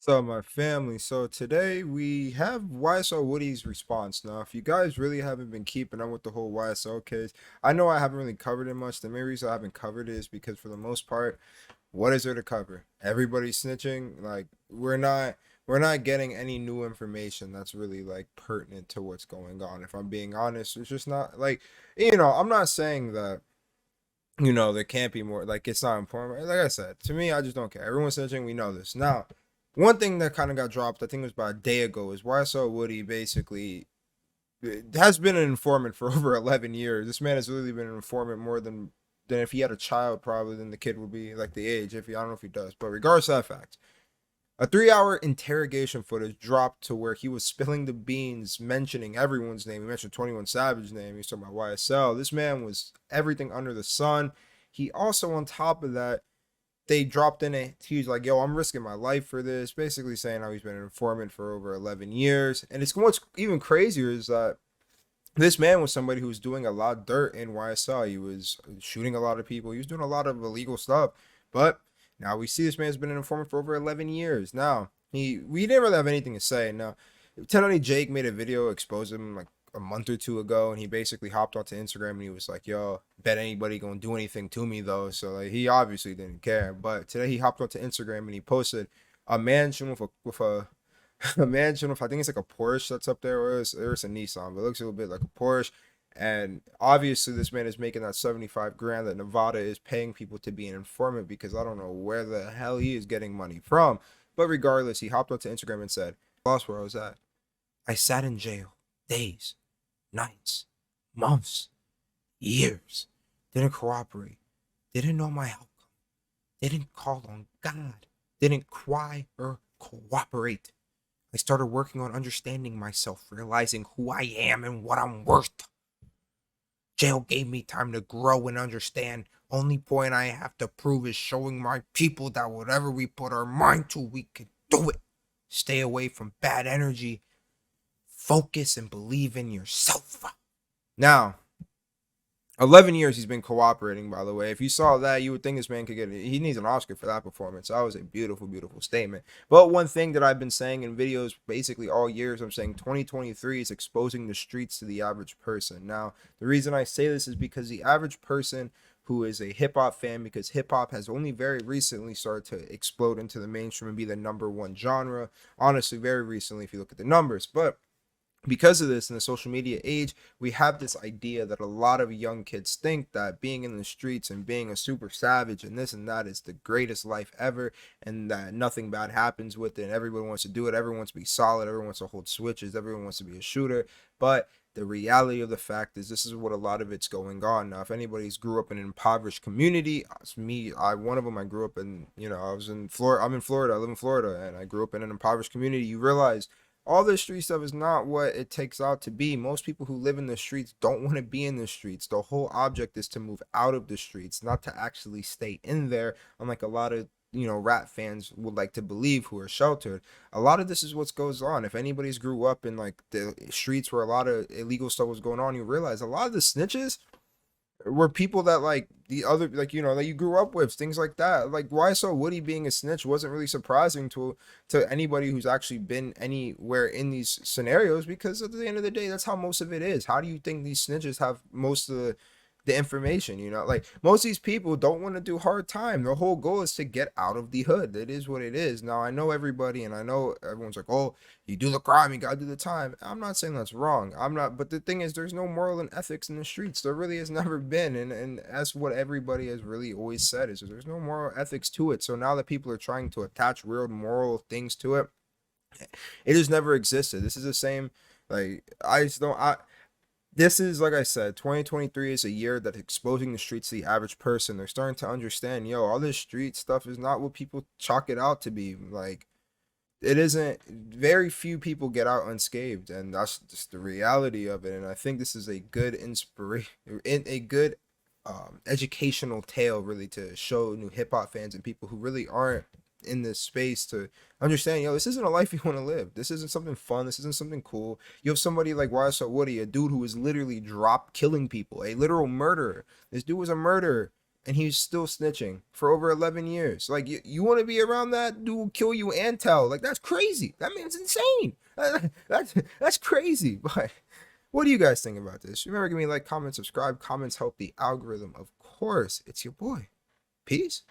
So my family. So today we have YSL Woody's response. Now, if you guys really haven't been keeping up with the whole YSL case, I know I haven't really covered it much. The main reason I haven't covered it is because for the most part, what is there to cover? Everybody's snitching. Like we're not getting any new information that's really like pertinent to what's going on. If I'm being honest, it's just not like I'm not saying that there can't be more. Like it's not important. Like I said, to me, I just don't care. Everyone's snitching. We know this. Now, one thing that kind of got dropped, I think it was about a day ago, is YSL Woody basically has been an informant for over 11 years. This man has literally been an informant more than if he had a child, probably than the kid would be like the age. If he, I don't know if he does, but regardless of that fact, a 3 hour interrogation footage dropped to where he was spilling the beans, mentioning everyone's name. He mentioned 21 Savage's name. He was talking about YSL. This man was everything under the sun. He also, on top of that, they dropped in it. He was like, "Yo, I'm risking my life for this." Basically saying how he's been an informant for over 11 years. And it's what's even crazier is that this man was somebody who was doing a lot of dirt in YSL. He was shooting a lot of people. He was doing a lot of illegal stuff. But now we see this man's been an informant for over 11 years. Now, we didn't really have anything to say. Now, Lieutenant Jake made a video exposing him like a month or two ago, and he basically hopped onto Instagram and he was like, "Yo, bet anybody gonna do anything to me though." So like he obviously didn't care. But today he hopped onto Instagram and he posted a mansion with a a mansion with, I think it's like a Porsche that's up there, or it's a Nissan, but it looks a little bit like a Porsche. And obviously, this man is making that 75 grand that Nevada is paying people to be an informant, because I don't know where the hell he is getting money from. But regardless, he hopped onto Instagram and said, "Lost where I was at. I sat in jail days, nights, months, years. Didn't cooperate. Didn't know my outcome. Didn't call on God. Didn't cry or cooperate. I started working on understanding myself, realizing who I am and what I'm worth. Jail gave me time to grow and understand. Only point I have to prove is showing my people that whatever we put our mind to, we can do it. Stay away from bad energy. Focus and believe in yourself." Now, 11 years he's been cooperating, by the way. If you saw that, you would think this man could he needs an Oscar for that performance. That was a beautiful, beautiful statement. But one thing that I've been saying in videos basically all years, I'm saying 2023 is exposing the streets to the average person. Now, the reason I say this is because the average person who is a hip hop fan, because hip hop has only very recently started to explode into the mainstream and be the #1 genre. Honestly, very recently, if you look at the numbers. But because of this, in the social media age, we have this idea that a lot of young kids think that being in the streets and being a super savage and this and that is the greatest life ever, and that nothing bad happens with it, and everyone wants to do it. Everyone wants to be solid. Everyone wants to hold switches. Everyone wants to be a shooter. But the reality of the fact is, this is what a lot of it's going on. Now, if anybody's grew up in an impoverished community, it's me. One of them. I grew up in, I was in Florida. I'm in Florida. I live in Florida, and I grew up in an impoverished community. You realize all this street stuff is not what it takes out to be. Most people who live in the streets don't want to be in the streets. The whole object is to move out of the streets, not to actually stay in there, unlike a lot of rap fans would like to believe, who are sheltered. A lot of this is what goes on. If anybody's grew up in like the streets where a lot of illegal stuff was going on, you realize a lot of the snitches were people that like the other, like that you grew up with, things like that. Like YSL Woody being a snitch wasn't really surprising to anybody who's actually been anywhere in these scenarios, because at the end of the day, that's how most of it is. How do you think these snitches have most of the information? Like most of these people don't want to do hard time. Their whole goal is to get out of the hood. It is what it is. Now, I know everybody, and I know everyone's like, "Oh, you do the crime, you gotta do the time." I'm not saying that's wrong. I'm not, but the thing is, there's no moral and ethics in the streets. There really has never been, and that's what everybody has really always said, is there's no moral ethics to it. So now that people are trying to attach real moral things to it, it has never existed. This is the same. Like I just don't. This is, like I said, 2023 is a year that's exposing the streets to the average person. They're starting to understand, yo, all this street stuff is not what people chalk it out to be. Like, it isn't. Very few people get out unscathed, and that's just the reality of it. And I think this is a good inspiration, a good educational tale, really, to show new hip hop fans and people who really aren't in this space to understand, yo, this isn't a life you want to live. This isn't something fun. This isn't something cool. You have somebody like YSL Woody, a dude who was literally drop killing people, a literal murderer. This dude was a murderer, and he's still snitching for over 11 years. Like, you want to be around that dude will kill you and tell. Like, that's crazy. That man's insane. That's crazy. But what do you guys think about this? Remember, give me a like, comment, subscribe. Comments help the algorithm. Of course, it's your boy. Peace.